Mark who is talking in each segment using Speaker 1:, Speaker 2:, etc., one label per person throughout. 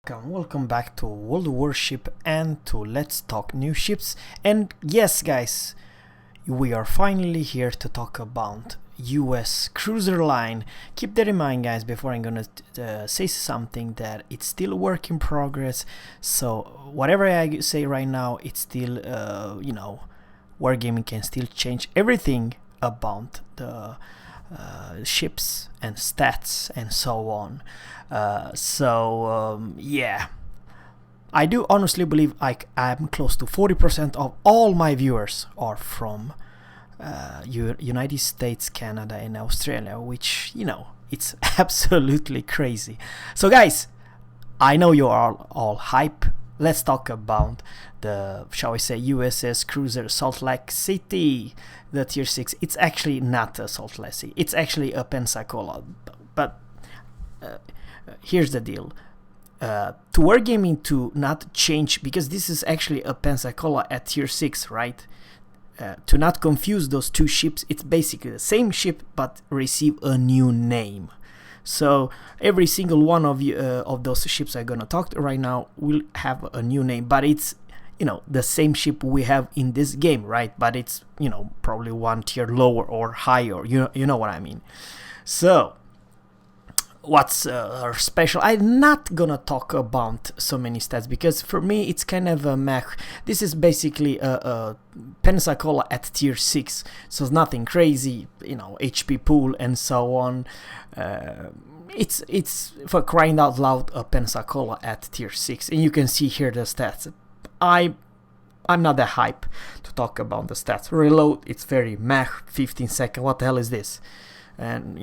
Speaker 1: Welcome back to World Warship and to Let's Talk New Ships. And yes, guys, we are finally here to talk about US cruiser line. Keep that in mind, guys, before I'm gonna say something that it's still a work in progress. So whatever I say right now, it's still, Wargaming can still change everything about the ships and stats and so on. Yeah, I do honestly believe I'm close to 40% of all my viewers are from United States, Canada, and Australia, which it's absolutely crazy. So, guys, I know you are all hype. Let's talk about the, shall we say, USS Cruiser Salt Lake City, the Tier 6. It's actually not a Salt Lake City. It's actually a Pensacola. But here's the deal. To Wargaming to not change, because this is actually a Pensacola at Tier 6, right? To not confuse those two ships, it's basically the same ship but receive a new name. So every single one of those ships I'm gonna talk to right now will have a new name, but it's the same ship we have in this game, right? But it's probably one tier lower or higher. You know what I mean. So what's special? I'm not gonna talk about so many stats because for me it's kind of a meh. This is basically a Pensacola at tier 6, so it's nothing crazy, HP pool and so on. It's for crying out loud a Pensacola at tier 6, and you can see here the stats. I'm not that hype to talk about the stats. Reload, it's very meh, 15 seconds. What the hell is this? And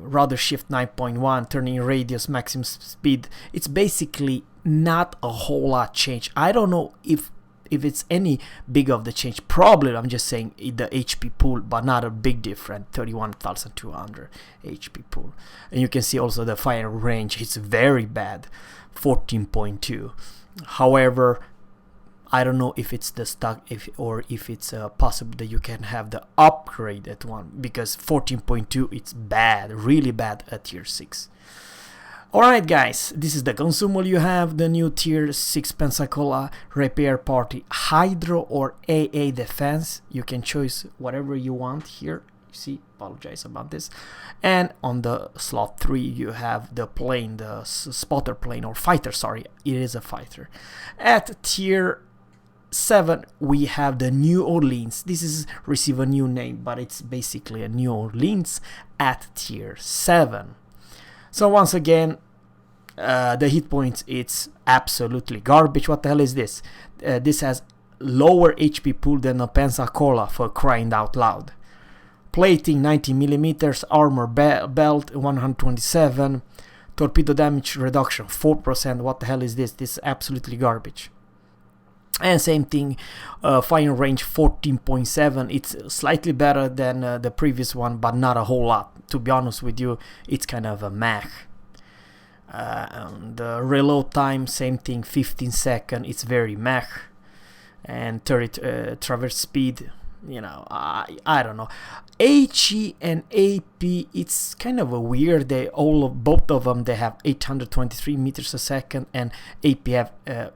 Speaker 1: rudder shift 9.1, turning radius, maximum speed. It's basically not a whole lot change. I don't know if it's any big of the change. Probably I'm just saying the HP pool, but not a big difference. 31,200 HP pool, and you can see also the fire range. It's very bad, 14.2. However, I don't know if it's the stock, if it's possible that you can have the upgraded one, because 14.2 it's bad, really bad at tier 6. Alright, guys, this is the consumable. You have the new tier 6 Pensacola repair party, Hydro or AA defense. You can choose whatever you want here. You see, apologize about this. And on the slot 3 you have the plane, the spotter plane, or fighter, sorry, it is a fighter. At tier 7 we have the New Orleans. This is receive a new name, but it's basically a New Orleans at tier 7. So once again, the hit points, it's absolutely garbage. What the hell is this? This has lower HP pool than a Pensacola, for crying out loud. Plating 90 millimeters, armor belt 127, torpedo damage reduction 4%. What the hell is this? This is absolutely garbage. And same thing, fire range 14.7. It's slightly better than the previous one, but not a whole lot. To be honest with you, it's kind of a meh. The reload time, same thing, 15 seconds. It's very meh. And turret traverse speed, I don't know. HE and AP, it's kind of a weird. Both of them, they have 823 meters a second, and AP have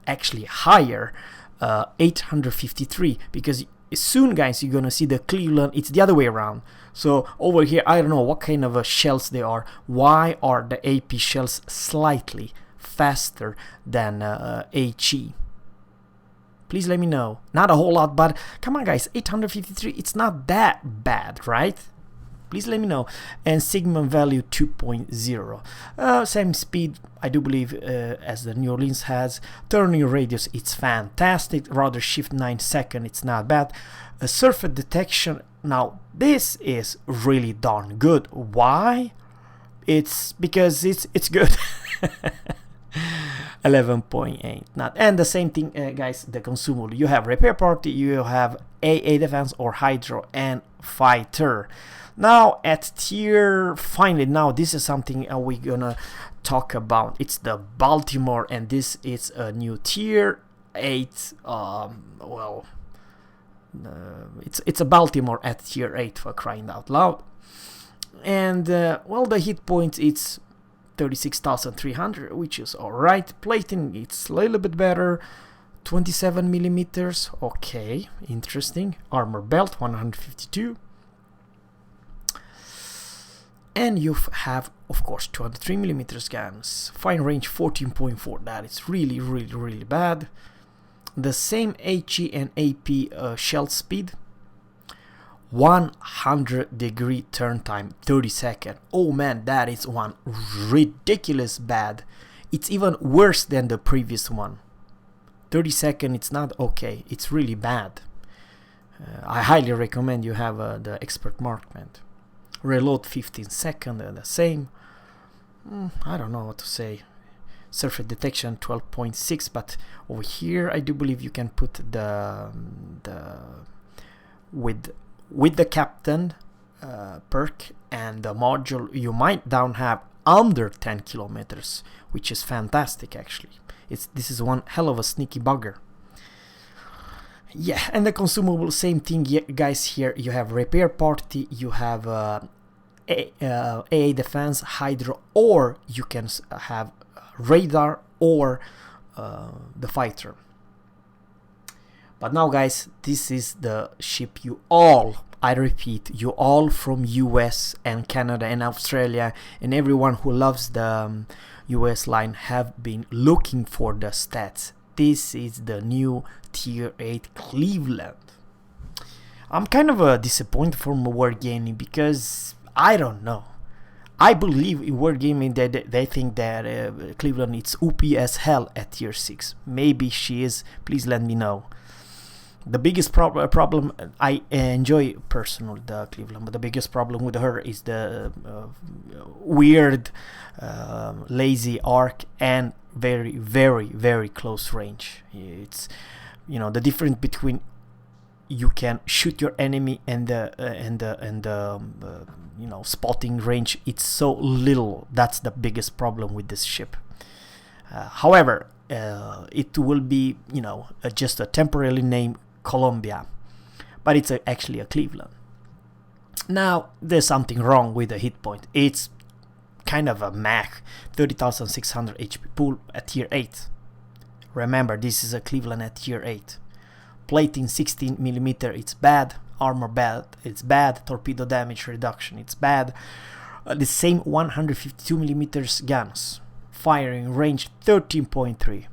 Speaker 1: actually higher, 853, because soon, guys, you're gonna see the Cleveland, it's the other way around. So over here, I don't know what kind of shells they are. Why are the AP shells slightly faster than HE? Please let me know. Not a whole lot, but come on, guys, 853, it's not that bad, right? Please let me know. And Sigma value 2.0. Same speed, I do believe, as the New Orleans has. Turning radius, it's fantastic. Rudder shift 9 seconds, it's not bad. Surface detection, now this is really darn good. Why? It's because it's good. 11.8. And the same thing, guys, the consumable. You have repair party, you have AA defense or Hydro and fighter. Now at tier, finally, now this is something we're gonna talk about. It's the Baltimore, and this is a new tier 8. It's a Baltimore at tier 8, for crying out loud. And the hit points, it's 36,300, which is alright. Plating, it's a little bit better. 27 millimeters, okay, interesting. Armor belt, 152. And you have, of course, 203 millimeters guns. Fire range 14.4. That is really, really, really bad. The same HE and AP shell speed. 100-degree turn time, 30 seconds. Oh man, that is one ridiculous bad. It's even worse than the previous one. 30 seconds, it's not okay. It's really bad. I highly recommend you have the expert markment. Reload 15 seconds, the same. I don't know what to say. Surface detection 12.6, but over here I do believe you can put the with the captain perk and the module, you might down have under 10 kilometers, which is fantastic actually. This is one hell of a sneaky bugger. Yeah, and the consumable, same thing, guys. Here you have repair party, you have AA defense, hydro, or you can have radar or the fighter. But now, guys, this is the ship you all, I repeat, you all from US and Canada and Australia and everyone who loves the US line have been looking for the stats. This is the new Tier 8 Cleveland. I'm kind of disappointed from Wargaming because I don't know. I believe in Wargaming that they think that Cleveland is OP as hell at Tier 6. Maybe she is. Please let me know. The biggest problem, I enjoy personally the Cleveland, but the biggest problem with her is the weird, lazy arc and very, very, very close range. It's, you know, the difference between you can shoot your enemy and the you know, spotting range. It's so little. That's the biggest problem with this ship. However, it will be, you know, just a temporarily named Columbia, but it's actually a Cleveland. Now there's something wrong with the hit point. It's kind of a mech, 30,600 HP pool at Tier 8. Remember, this is a Cleveland at Tier 8. Plating 16mm, it's bad. Armor belt, it's bad. Torpedo damage reduction, it's bad. The same 152mm guns. Firing range 13.3.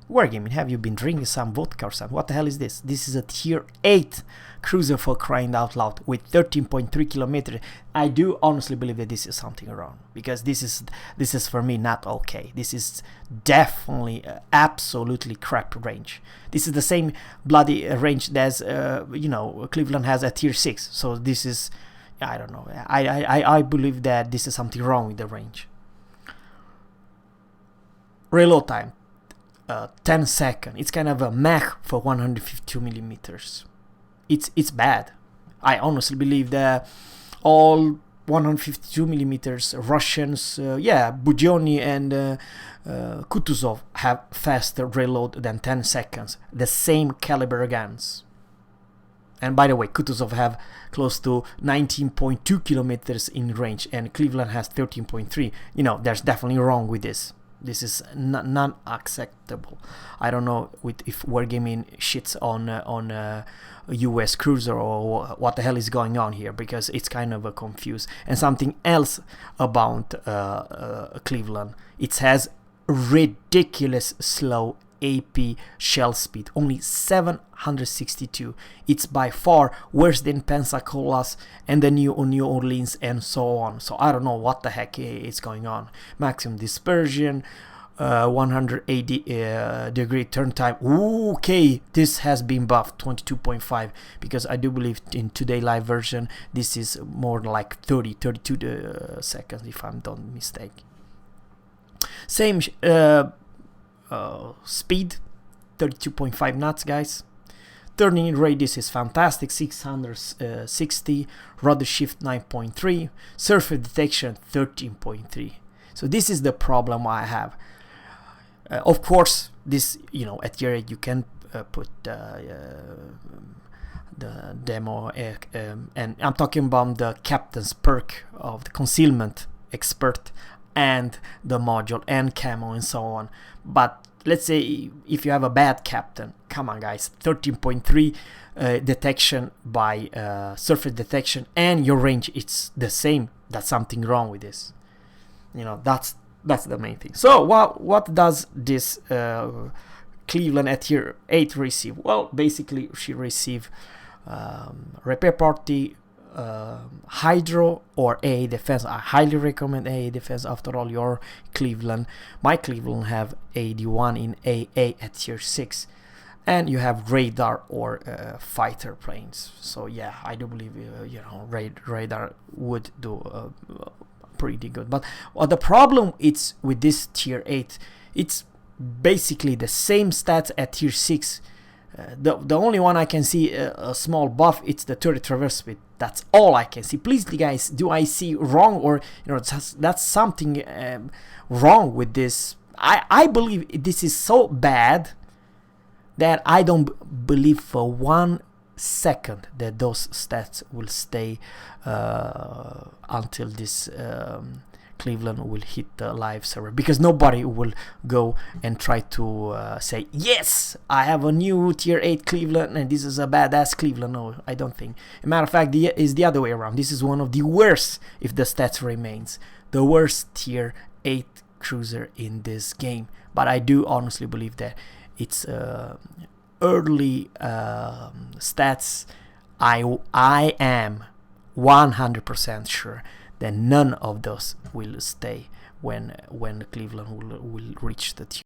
Speaker 1: Wargaming, have you been drinking some vodka or something? What the hell is this? This is a Tier 8 cruiser, for crying out loud, with 13.3 kilometers. I do honestly believe that this is something wrong, because this is for me not okay. This is definitely absolutely crap range. This is the same bloody range as you know, Cleveland has at Tier 6. So this is, I don't know. I believe that this is something wrong with the range. Reload time. 10 seconds. It's kind of a mech for 152mm. It's bad. I honestly believe that all 152mm Russians, yeah, Budyonny and Kutuzov have faster reload than 10 seconds. The same caliber guns. And by the way, Kutuzov have close to 19.2 kilometers in range, and Cleveland has 13.3. You know, there's definitely wrong with this. This is non-acceptable. I don't know if Wargaming shits on a US cruiser or what the hell is going on here, because it's kind of confused. And something else about Cleveland, it has ridiculous slow AP shell speed, only 762. It's by far worse than Pensacola's and the New Orleans and so on. So I don't know what the heck is going on. Maximum dispersion, 180 degree turn time. Okay, this has been buffed, 22.5, because I do believe in today live version this is more like 32 seconds, if I'm not mistaken. Same speed, 32.5 knots, guys. Turning radius is fantastic, 660. Rudder shift 9.3. Surface detection 13.3. So this is the problem I have. Of course, this, you know, at Tier 8 you can put the demo, and I'm talking about the captain's perk of the concealment expert and the module and camo and so on. But let's say if you have a bad captain, come on guys, 13.3 detection by surface detection, and your range it's the same. That's something wrong with this. You know, that's the main thing. So what does this Cleveland at tier 8 receive? Well, basically she receive repair party, hydro, or AA defense. I highly recommend AA defense. After all, your Cleveland, my Cleveland, have 81 in AA at tier 6, and you have radar or fighter planes. So yeah, I do believe you know, radar would do pretty good. But the problem it's with this tier 8, it's basically the same stats at tier 6. The only one I can see a small buff, it's the turret traverse speed. That's all I can see. Please guys, do I see wrong, or you know, that's something wrong with this? I believe this is so bad that I don't believe for 1 second that those stats will stay until this Cleveland will hit the live server, because nobody will go and try to say, yes, I have a new tier 8 Cleveland and this is a badass Cleveland. No, I don't think. As a matter of fact, is the other way around. This is one of the worst, if the stats remains, the worst tier 8 cruiser in this game. But I do honestly believe that it's early stats. I am 100% sure that none of those will stay when Cleveland will reach the tier